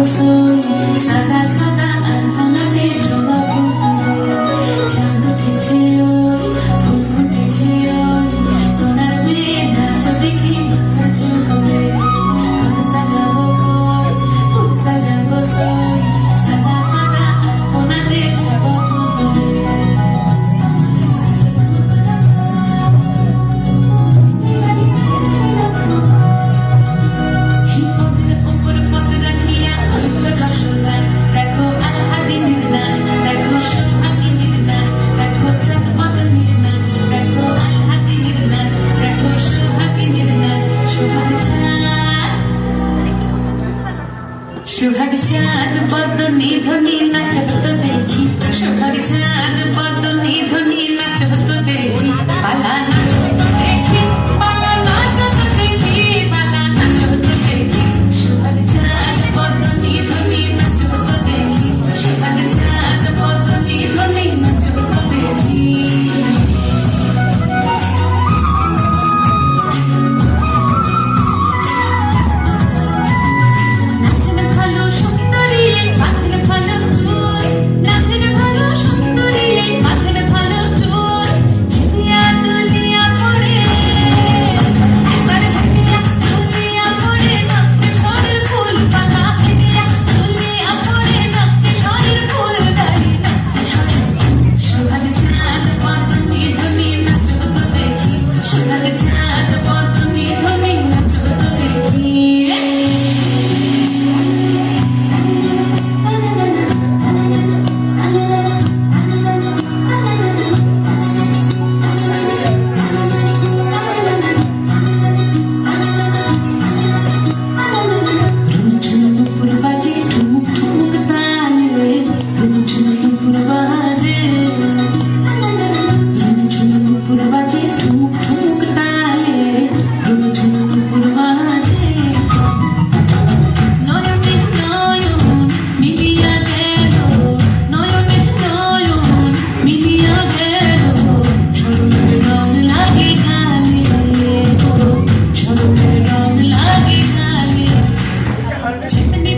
soy সাদা সাদা আলপনাতে জবা ফুটে চাঁদ উঠেছে ওই ফুল ফুটেছে ওই সোনার মেয়ে নাচ দেখি মাথা চুলকবে ঘর সাজাবো কই ফুল সাজাবো সই সাদা সাদা আলপনাতে জবা ফুটে সোহাগ চাঁদ বদনি ধ্বনি নাচত দেখি সোহাগ চাঁদ বদনি ধ্বনি নাচত দেখি পালা নাচত দেখি পালা নাচত দেখি পালা নাচত দেখি সোহাগ চাঁদ বদনি ধ্বনি নাচত দেখি সোহাগ চাঁদ বদনি ধ্বনি নাচত দেখি Tiffany